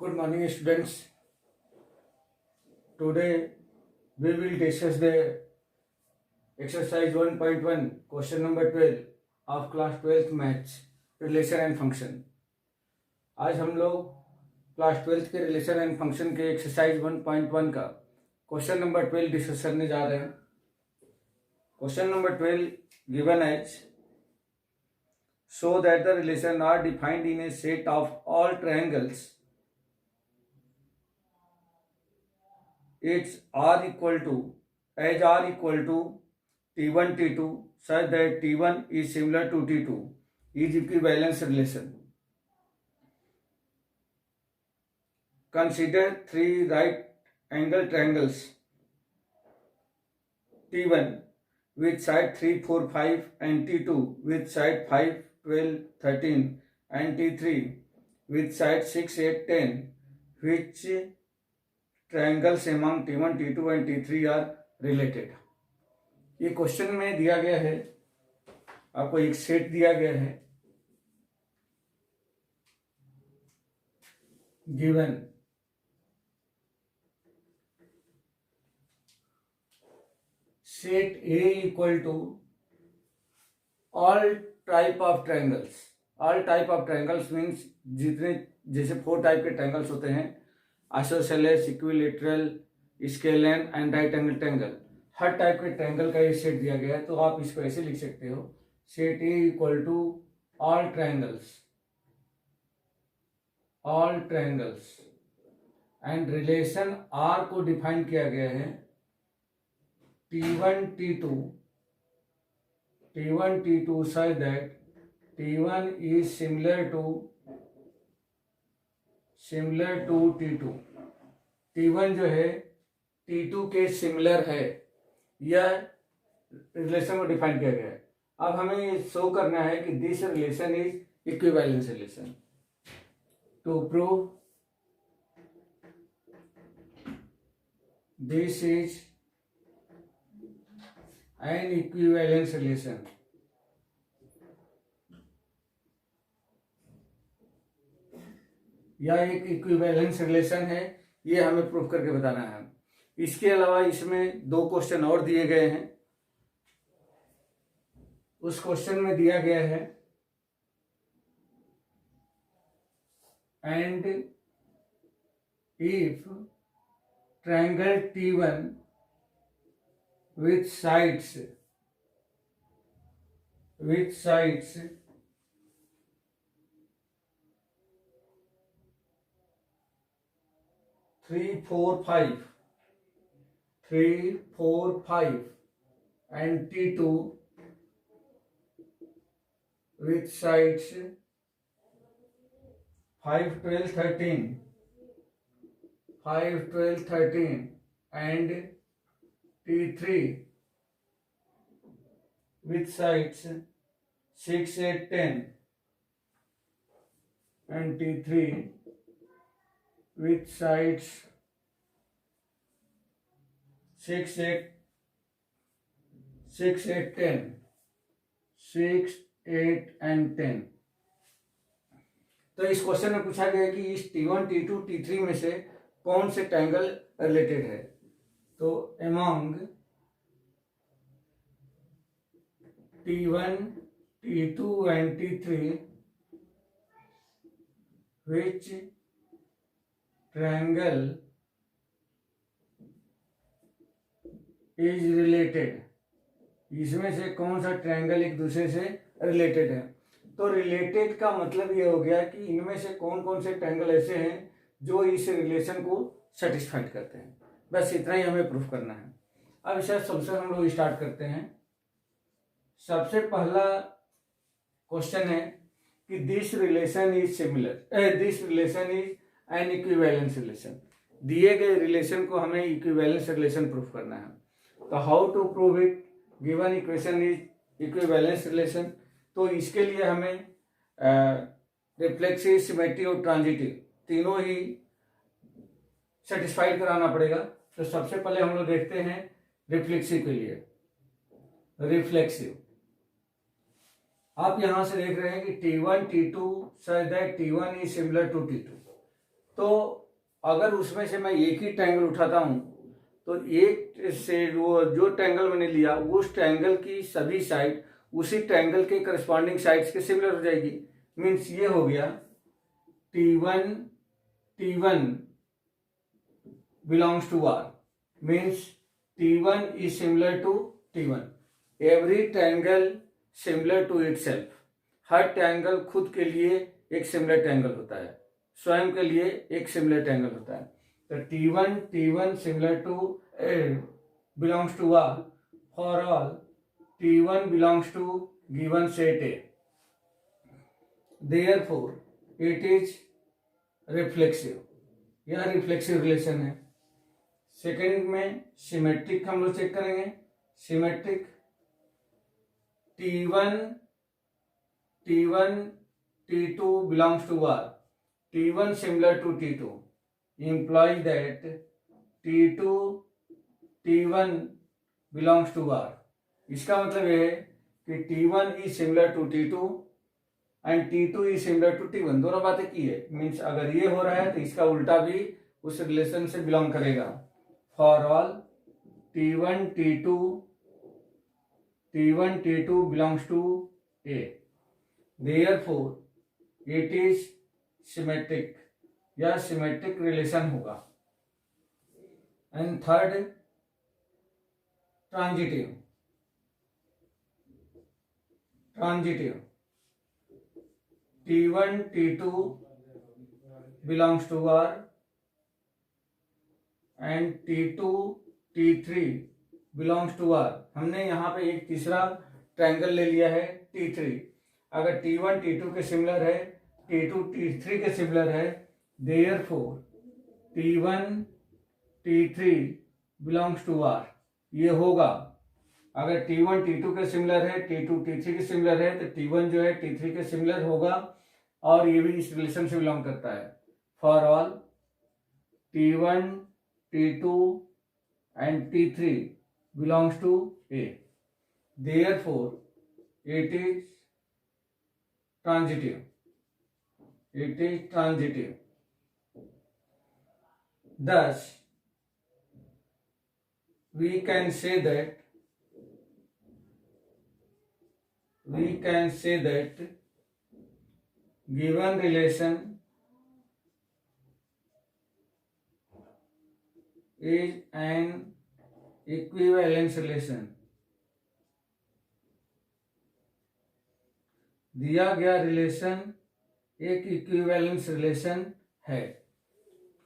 Good morning, students. Today we will discuss the exercise 1.1, question number 12 of class 12th maths, relation and function. आज हम लोग class 12th के relation and function के exercise 1.1 का question number 12 discuss करने जा रहे हैं. Question number 12 given as show that the relation are defined in a set of all triangles its r equal to t1 t2 such that t1 is similar to t2 is equivalence relation. Consider three right angle triangles t1 with side 3 4 5 and t2 with side 5 12 13 and t3 with side 6 8 10 which triangles among t1 t2 and t3 are related. ये question में दिया गया है, आपको एक set दिया गया है given set A equal to all type of triangles. All type of triangles means जितने जैसे 4 टाइप के ट्रायंगल्स होते हैं, isosceles, equilateral, scalene and right angle triangle. हर टाइप के ट्रायंगल का ये सेट दिया गया है. तो आप इसको ऐसे लिख सकते हो, set A equal to all triangles and relation R को डिफाइन किया गया है t1 t2 such that t1 is similar to t2. t1 जो है t2 के सिमिलर है, यह रिलेशन को डिफाइन किया गया है. अब हमें ये शो करना है कि this relation is equivalence relation. To prove this is an equivalence relation, यह एक इक्विवेलेंस रिलेशन है, ये हमें प्रूफ करके बताना है. इसके अलावा इसमें 2 क्वेश्चन और दिए गए हैं. उस क्वेश्चन में दिया गया है and if triangle T1 with sides 3 4 5 and T2 with sides 5 12 13 and T3 with sides 6 8 10 and T3 with sides 6 8 10 6 8 and 10. तो इस क्वेश्चन में पूछा गया कि इस T1 T2 T3 में से कौन से ट्रायंगल रिलेटेड है. तो among T1 T2 and T3 which triangle is related, इसमें से कौन सा ट्रायंगल एक दूसरे से रिलेटेड है. तो रिलेटेड का मतलब ये हो गया कि इनमें से कौन कौन से ट्रायंगल ऐसे हैं जो इस रिलेशन को सेटिस्फाइड करते हैं. बस इतना ही हमें प्रूफ करना है. अब इसे सबसे हम लोग स्टार्ट करते हैं. सबसे पहला क्वेश्चन है कि this relation is an equivalence relation. दिए गए रिलेशन को हमें इक्विवेलेंस रिलेशन प्रूफ करना है. तो how to prove it. Given equation is equivalence relation. तो इसके लिए हमें रिफ्लेक्सिव, सिमेट्री और ट्रांजिटिव तीनों ही सेटिस्फाइड कराना पड़ेगा. तो सबसे पहले हम लोग देखते हैं रिफ्लेक्सिव के लिए. रिफ्लेक्सिव आप यहां से देख रहे हैं कि T1 T2 such that T1 is similar to T2. तो अगर उसमें से मैं एक ही ट्रायंगल उठाता हूँ तो एक से वो जो ट्रायंगल मैंने लिया उस ट्रायंगल की सभी साइड उसी ट्रायंगल के करस्पॉन्डिंग साइड्स के सिमिलर हो जाएगी। मीन्स ये हो गया T1 belongs to R, means T1 is similar to T1. Every triangle similar to itself. Her triangle खुद के लिए एक सिमिलर ट्रायंगल होता है, स्वयं के लिए एक सिमिलर ट्रायंगल होता है। तो T1 similar to belongs to R for all T1 belongs to given set A. Therefore, it is reflexive, यह रिफ्लेक्सिव रिलेशन है। सेकेंड में सिमेट्रिक हम लोग चेक करेंगे। Symmetric T1 T2 belongs to R, T1 similar to T2 implies that T2 T1 belongs to R। इसका मतलब ये है कि T1 is similar to T2 and T2 is similar to T1। दोनों बातें की है। मीन्स अगर ये हो रहा है तो इसका उल्टा भी उस रिलेशन से बिलोंग करेगा। For all T1 T2 belongs to A, therefore it is symmetric, या सिमेट्रिक रिलेशन होगा। And third transitive T1 T2 belongs to R and T2 T3 belongs to R। हमने यहाँ पे एक तीसरा ट्रायंगल ले लिया है T3। अगर T1 T2 के सिमिलर है, T2 T3 के सिमिलर है, therefore T1 T3 belongs to R। ये होगा अगर T1 T2 के सिमिलर है, T2 T3 के सिमिलर है, तो T1 जो है T3 के सिमिलर होगा और ये भी इस रिलेशन से बिलोंग करता है। For all T1 T2 and T3 belongs to A, therefore it is transitive. Thus we can say that given relation is an equivalence relation। दिया गया रिलेशन एक इक्विवेलेंस रिलेशन है।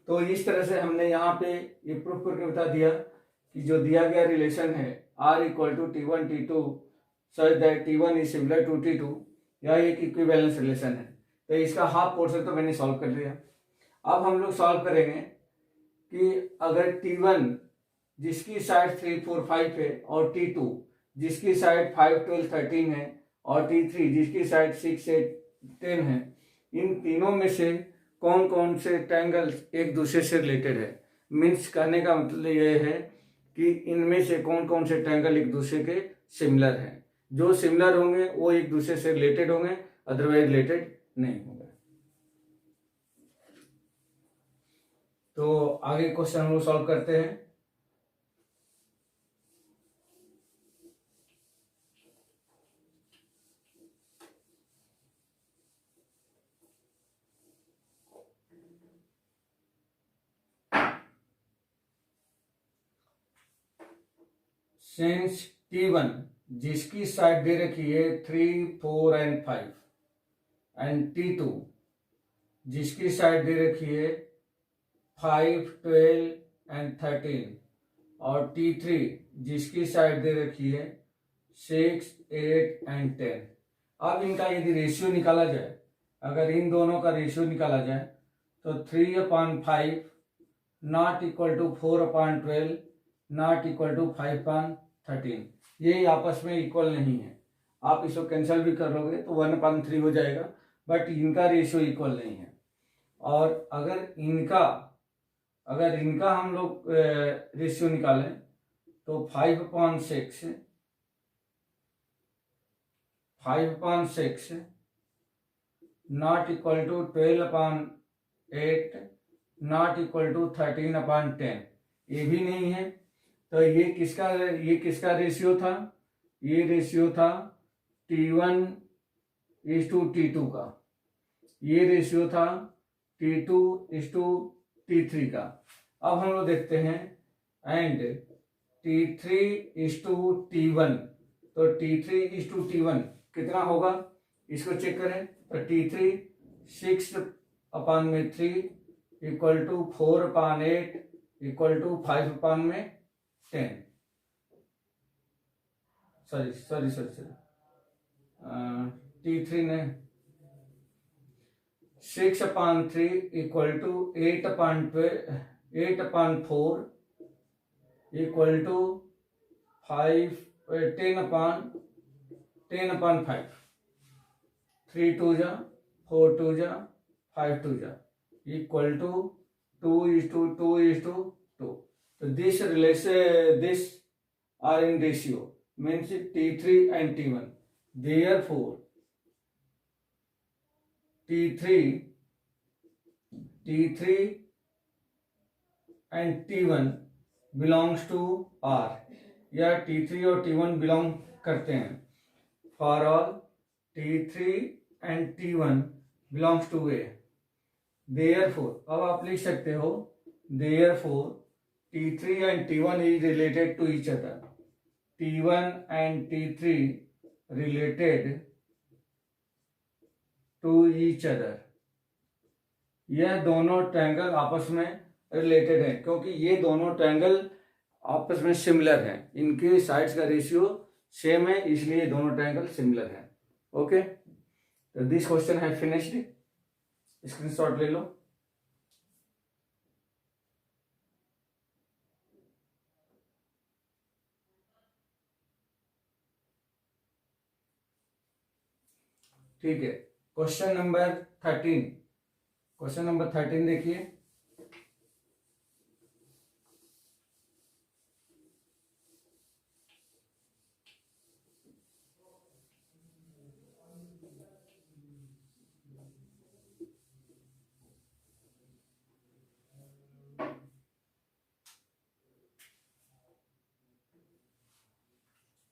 तो इस तरह से हमने यहाँ पे ये प्रूफ करके बता दिया कि जो दिया गया रिलेशन है R equal to T1 T2 such that T1 is similar to T2, यह एक इक्विवेलेंस रिलेशन है। तो इसका हाफ पोर्शन तो मैंने सॉल्व कर लिया। अब हम लोग सॉल्व करेंगे कि अगर T1 जिसकी साइड 3 4 5 है और T2 जिसकी साइड 5 12 13 है और T3 जिसकी साइड 6 8 10 है, इन तीनों में से कौन कौन से ट्रायंगल्स एक दूसरे से रिलेटेड है। मीन्स कहने का मतलब ये है कि इनमें से कौन कौन से ट्रायंगल एक दूसरे के सिमिलर हैं। जो सिमिलर होंगे वो एक दूसरे से रिलेटेड होंगे, अदरवाइज रिलेटेड नहीं होंगे। तो आगे क्वेश्चन हम लोग सॉल्व करते हैं। सिंस T1 जिसकी साइड दे रखी है 3 4 एंड 5 एंड T2 जिसकी साइड दे रखी है 5 12 एंड 13 और T3 जिसकी साइड दे रखी है 6 8 एंड 10। अब इनका यदि रेशियो निकाला जाए, अगर इन दोनों का रेशियो निकाला जाए तो 3/5 not equal to 4/12 not equal to 5/13। ये आपस में इक्वल नहीं है। आप इसको कैंसिल भी कर लोगे तो 1/3 हो जाएगा, बट इनका रेशियो इक्वल नहीं है। और अगर इनका हम लोग रेशियो निकालें तो 5/6 not equal to 12/8 not equal to 13/10, ये भी नहीं है। तो ये किसका रेशियो था? ये रेशियो था T1:T2 का, ये रेशियो था T2:T3 का। अब हम लोग देखते हैं एंड T3:T1, तो T3:T1 कितना होगा इसको चेक करें। तो T3 6/3 equal to 4/8 equal to 5/10। Sorry T3 ने 6/3 इक्वल टू 8/4 इक्वल टू 10/5। 3 2 जा 4 2 जा 5 2 जा equal to 2:2:2. So this are in ratio, means T3 and T1. Therefore T3 and T1 belongs to R, या T3 और T1 belong करते हैं। For all T3 and T1 belongs to A. Therefore अब आप लिख सकते हो therefore T3 and T1 is related to each other. T1 and T3 related to each other. यह दोनों ट्रायंगल आपस में रिलेटेड हैं क्योंकि ये दोनों ट्रायंगल आपस में सिमिलर हैं, इनके साइड्स का रेशियो सेम है, इसलिए दोनों ट्रायंगल सिमिलर हैं। ओके, तो दिस क्वेश्चन है फिनिश्ड, स्क्रीनशॉट ले लो। ठीक है, क्वेश्चन नंबर 13 देखिए।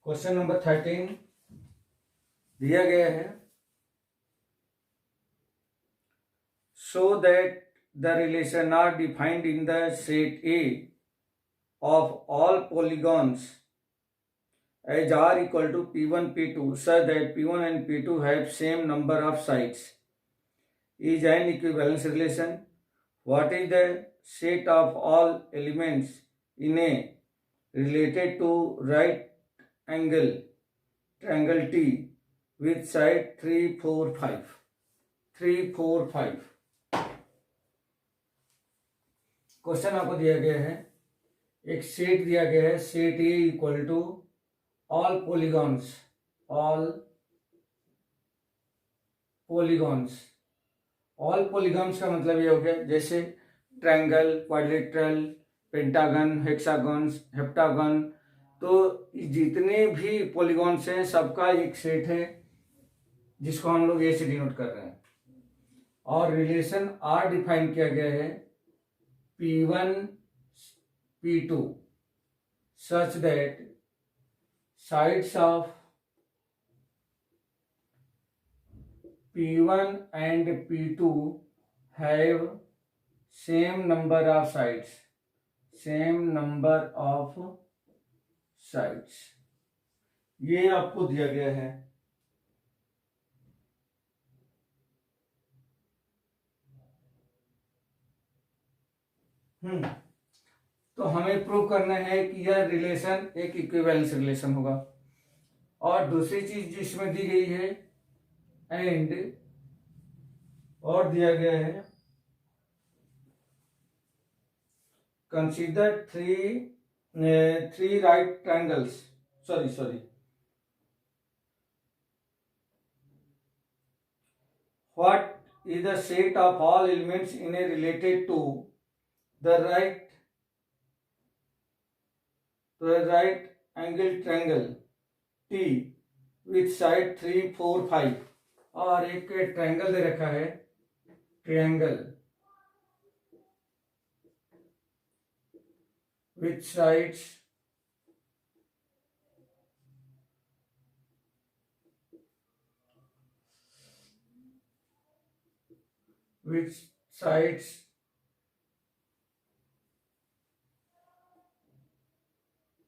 क्वेश्चन नंबर 13 दिया गया है, so that the relation are defined in the set A of all polygons as R equal to P1 P2 such that P1 and P2 have same number of sides is an equivalence relation. What is the set of all elements in A related to right angle triangle T with side 3 4 5? Question आपको दिया गया है, एक set दिया गया है, set A equal to all polygons का मतलब ये हो गया जैसे triangle, quadrilateral, pentagon, hexagon, heptagon, तो जितने भी पॉलीगॉन्स हैं सबका एक सेट है जिसको हम लोग ए से डिनोट कर रहे हैं। और रिलेशन आर डिफाइन किया गया है P1 P2 such that sides of P1 and P2 have same number of sides, ये आपको दिया गया है। तो हमें प्रूव करना है कि यह रिलेशन एक इक्विवेलेंस रिलेशन होगा। और दूसरी चीज जिसमें दी गई है एंड, और दिया गया है consider three right triangles, sorry what is the set of all elements in A related to the right angle triangle T with side 3 4 5। और एक ट्रायंगल दे रखा है, triangle which sides which sides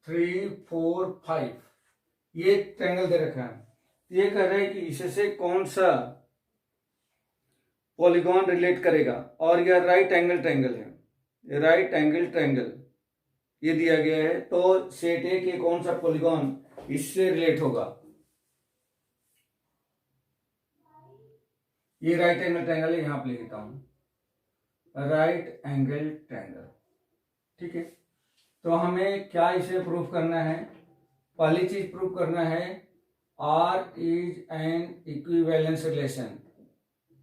3, 4, 5 ये ट्रायंगल दे रखा है। ये कह रहे हैं कि इससे कौन सा पॉलीगॉन रिलेट करेगा, और यह राइट एंगल ट्रायंगल है, राइट एंगल ट्रायंगल ये दिया गया है। तो सेट ए के कौन सा पॉलीगॉन इससे रिलेट होगा। ये राइट एंगल ट्रायंगल है, यहां पे लिखता हूं राइट एंगल ट्रायंगल। ठीक है, तो हमें क्या इसे प्रूव करना है। पहली चीज प्रूव करना है R is an equivalence relation,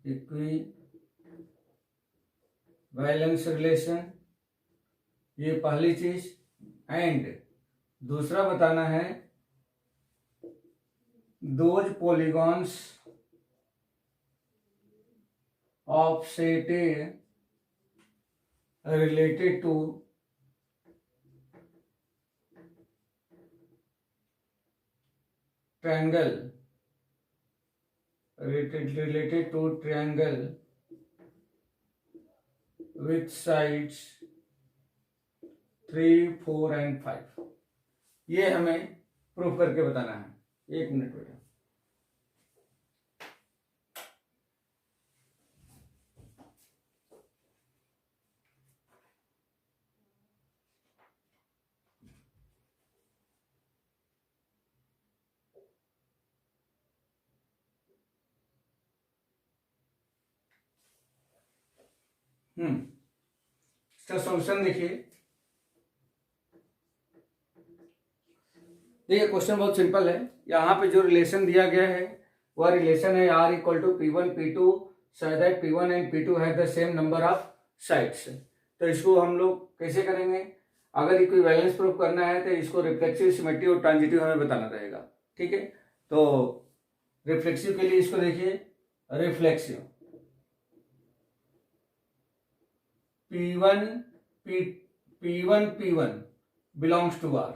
equivalence relation, ये पहली चीज। एंड दूसरा बताना है those polygons of set A related to triangle related to triangle with sides 3, 4 and 5। ये हमें प्रूफ करके बताना है। एक मिनट बेटा। इसका सॉल्यूशन देखिए। देखिए क्वेश्चन बहुत सिंपल है। यहाँ पे जो रिलेशन दिया गया है वह रिलेशन है R equal to P1 P2 such that P1 and P2 have the same number of sides. तो इसको हम लोग कैसे करेंगे, अगर इक्विवेलेंस प्रूफ करना है तो इसको रिफ्लेक्सिव, सिमेट्री और ट्रांजिटिव हमें बताना रहेगा। ठीक है, तो रिफ्लेक्सिव के लिए इसको देखिए, reflexive P1 belongs to R।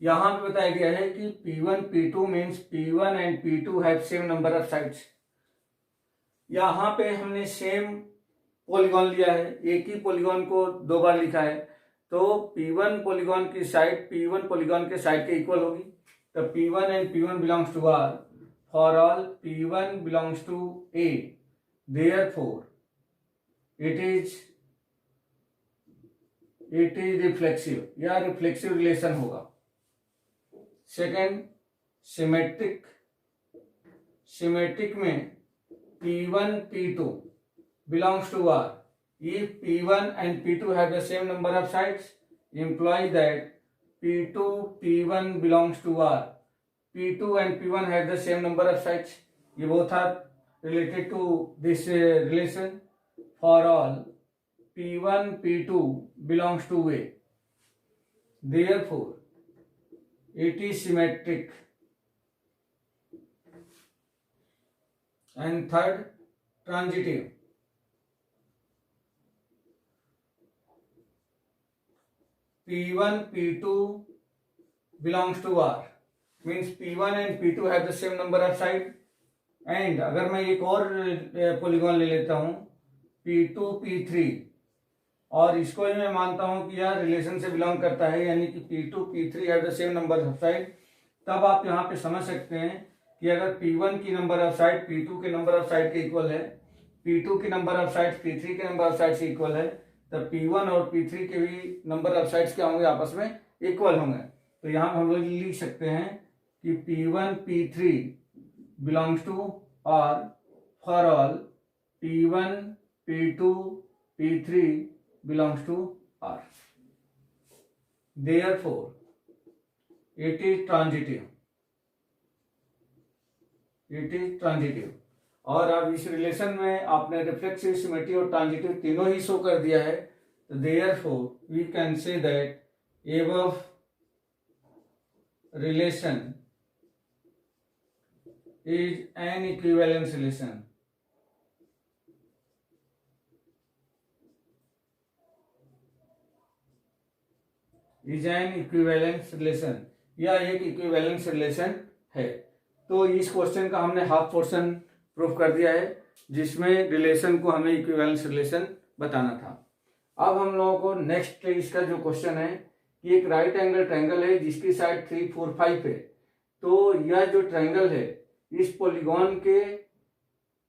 यहां पे बताया गया है कि P1 P2 means P1 and P2 have same number of sides. यहां पे हमने सेम पॉलीगॉन लिया है, एक ही पॉलीगॉन को दो बार लिखा है, तो P1 पॉलीगॉन की साइड P1 पॉलीगॉन के साइड के इक्वल होगी। तो P1 and P1 belongs to R for all P1 belongs to A, therefore it is reflexive, या रिफ्लेक्सिव रिलेशन होगा। सेकेंड, सिमेट्रिक में P1 P2 belongs to R if P1 and P2 have the same number of sides, implies that P2 P1 belongs to R, P2 and P1 have the same number of sides। ये both are related to this relation for all P1 P2 belongs to A, therefore it is symmetric। And third, transitive, P1 P2 belongs to R means P1 and P2 have the same number of side। and अगर मैं एक और polygon ले लेता हूं P2 P3 और इसको ही मैं मानता हूं कि यह रिलेशन से बिलोंग करता है, यानी कि P2 P3 have the same number of side, तब आप यहां पे समझ सकते हैं कि अगर P1 की नंबर ऑफ साइड P2 के नंबर ऑफ साइड के इक्वल है, P2 की नंबर ऑफ साइड P3 के नंबर ऑफ साइड से इक्वल है, तब P1 और P3 के भी नंबर ऑफ साइड्स क्या होंगे, आपस में इक्वल होंगे। तो यहां हम लोग लिख सकते हैं कि P1 P3 belongs to R for all P1 P2 P3 belongs to R, therefore it is transitive। और अब इस रिलेशन में आपने रिफ्लेक्सिव, सिमेट्री और ट्रांजिटिव तीनों ही शो कर दिया है, तो therefore we can say that above relation is an equivalence relation। Is an equivalence relation, या एक इक्विवेलेंस रिलेशन है। तो इस क्वेश्चन का हमने हाफ पोर्शन प्रूफ कर दिया है, जिसमें रिलेशन को हमें इक्विवेलेंस रिलेशन बताना था। अब हम लोगों को नेक्स्ट इसका जो क्वेश्चन है कि एक राइट एंगल ट्रायंगल है जिसकी साइड 3, 4, 5 है। तो यह जो ट्रायंगल है इस पॉलीगॉन के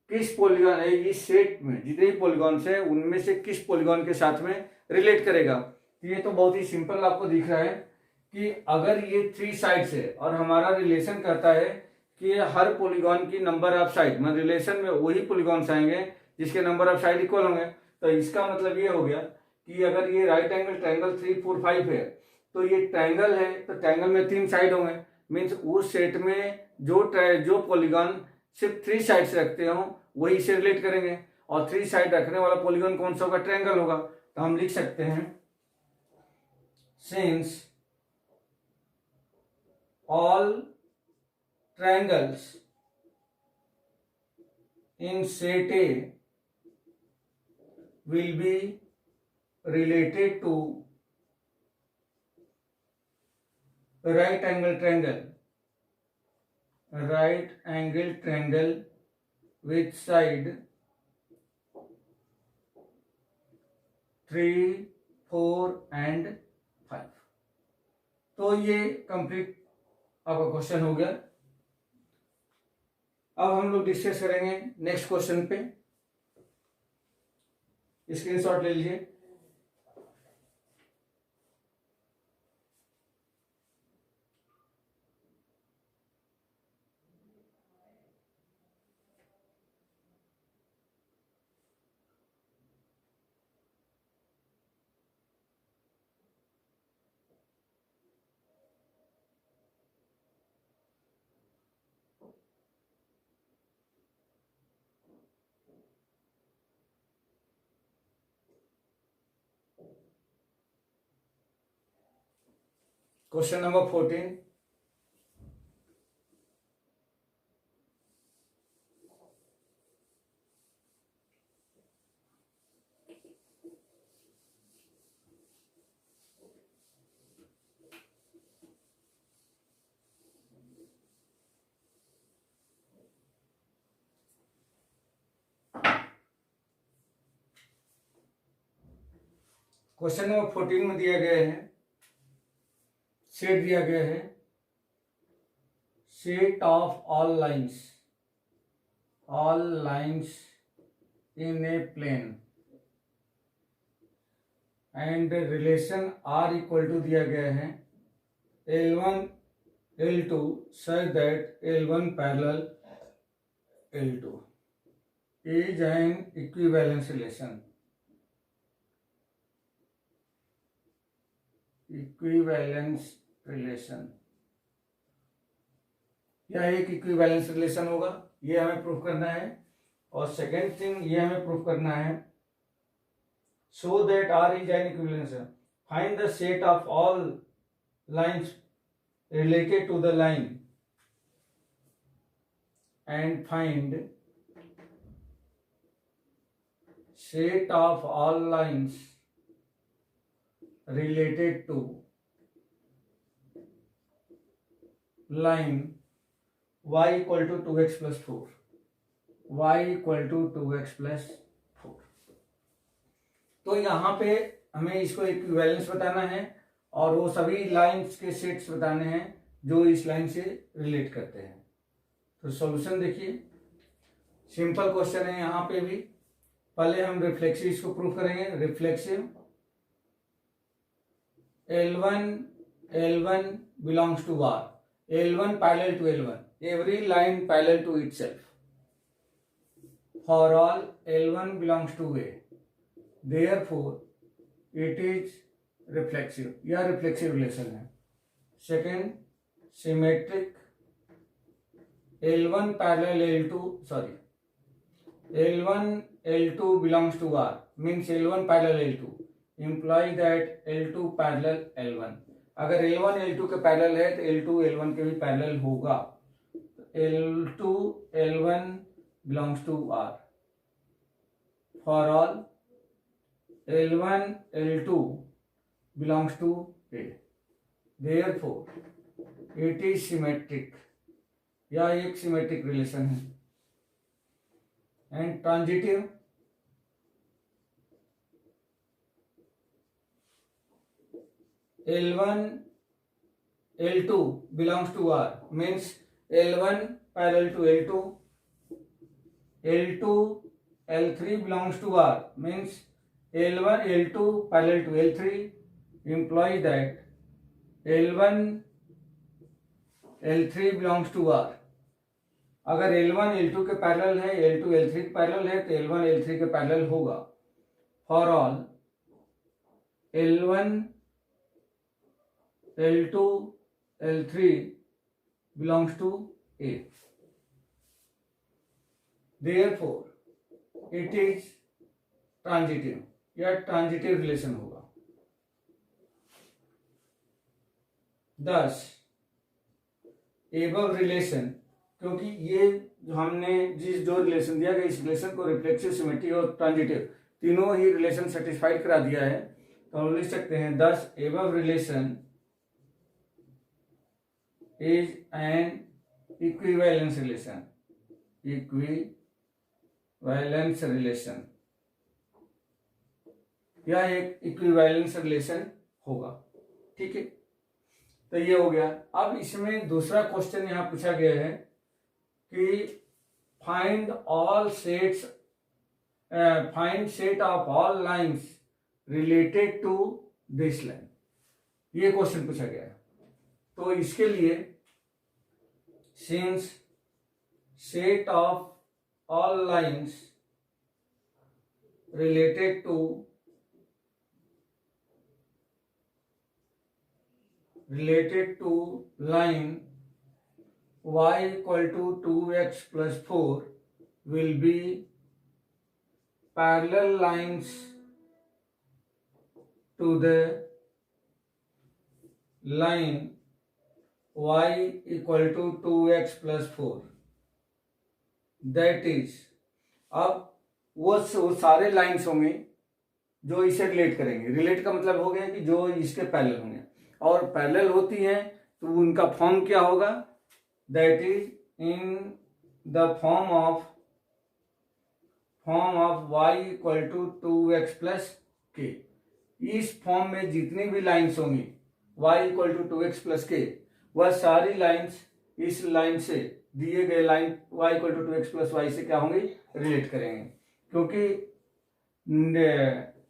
किस पॉलीगॉन है, इस सेट में जितने पॉलीगॉन्स है उनमें से किस पॉलीगॉन के साथ में रिलेट करेगा। तो ये तो बहुत ही सिंपल आपको दिख रहा है कि अगर ये 3 साइड्स है और हमारा रिलेशन कहता है कि हर पॉलीगॉन की नंबर ऑफ साइड, मतलब रिलेशन में वही पॉलीगॉन्स आएंगे जिसके नंबर ऑफ साइड इक्वल होंगे। तो इसका मतलब ये हो गया कि अगर ये राइट एंगल ट्रायंगल 3, 4, 5 है तो ये ट्रायंगल है, तो ट्रायंगल में 3 साइड होंगे, मीन्स उस सेट में जो पॉलीगॉन सिर्फ 3 साइड्स रखते हो वही इसे रिलेट करेंगे, और 3 साइड रखने वाला पॉलीगॉन कौन सा होगा, ट्रायंगल होगा। तो हम लिख सकते हैं since all triangles in set A will be related to right angle triangle with side 3, 4 and 5। तो ये कंप्लीट आपका क्वेश्चन हो गया। अब हम लोग डिस्कस करेंगे नेक्स्ट क्वेश्चन पे। स्क्रीनशॉट ले लीजिए। Question number 14। क्वेश्चन नंबर 14 में दिया गया है, सेट दिया गया है, set of all lines in a plane and relation R equal to दिया गया है L1 L2 such that L1 parallel L2 is an equivalence relation। यह एक इक्विवेलेंस रिलेशन होगा, ये हमें प्रूफ करना है। और सेकेंड थिंग ये हमें प्रूफ करना है, so that R is an equivalence, find the set of all lines related to the line and find set of all lines related to line y equal to 2x plus 4, y equal to 2x plus 4। तो यहाँ पे हमें इसको equivalence बताना है और वो सभी लाइंस के सेट्स बताने हैं जो इस लाइन से रिलेट करते हैं। तो सॉल्यूशन देखिए, सिंपल क्वेश्चन है यहाँ पे भी। पहले हम रिफ्लेक्सिव इसको प्रूफ करेंगे। Reflexive L1 belongs to R, L1 parallel to L1, every line parallel to itself, for all L1 belongs to A, therefore it is reflexive, यह रिफ्लेक्सिव रिलेशन है। Second symmetric L1 parallel L2 belongs to R means L1 parallel L2 imply that L2 parallel L1। अगर L1 L2 के parallel है तो L2 L1 के भी parallel होगा। L2 L1 belongs to R, for all L1 L2 belongs to A। Therefore it is symmetric, या एक symmetric relation है। And transitive L1 L2 belongs to R means L1 parallel to L2, L2 L3 belongs to R means L1 L2 parallel to L3 implies that L1 L3 belongs to R। अगर L1 L2 के parallel है, L2 L3 के parallel है, तो L1 L3 के parallel होगा। For all L1 L2 L3 belongs to A, therefore it is transitive, या transitive relation होगा। thus above रिलेशन, क्योंकि ये जो हमने जो रिलेशन दिया गया, इस रिलेशन को रिफ्लेक्सिव, सिमेट्रिक और ट्रांजिटिव तीनों ही रिलेशन सेटिस्फाइड करा दिया है, तो हम लिख सकते हैं thus above relation is an equivalence relation, equivalence relation, यह एक इक्विवेलेंस रिलेशन होगा। ठीक है, तो ये हो गया। अब इसमें दूसरा क्वेश्चन यहाँ पूछा गया है कि find all sets, find set of all lines related to this line, ये क्वेश्चन पूछा गया है। तो इसके लिए since set of all lines related to line y equal to 2x plus 4 will be parallel lines to the line y equal to 2x plus 4, that is, अब वो सारे लाइन्स होंगे जो इसे रिलेट करेंगे। रिलेट का मतलब हो गया कि जो इसके पैरेलल होंगे, और पैरेलल होती हैं तो उनका फॉर्म क्या होगा, that is in the form of y equal to 2x plus k. इस फॉर्म में जितनी भी लाइन्स होंगी y equal to 2x plus के, वह सारी लाइन्स इस लाइन से दिए गए line y equal to 2x plus y से क्या होंगी, रिलेट करेंगे। क्योंकि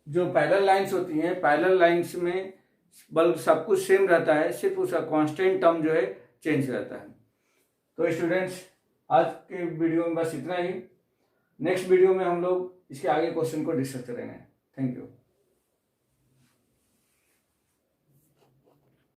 जो पैरेलल लाइन्स होती हैं, पैरेलल लाइन्स में बल्कि सब कुछ सेम रहता है, सिर्फ उसका कांस्टेंट टर्म जो है चेंज रहता है। तो स्टूडेंट्स, आज के वीडियो में बस इतना ही। नेक्स्ट वीडियो में हम लोग इसके आगे क्वेश्चन को डिस्कस करेंगे। Thank you.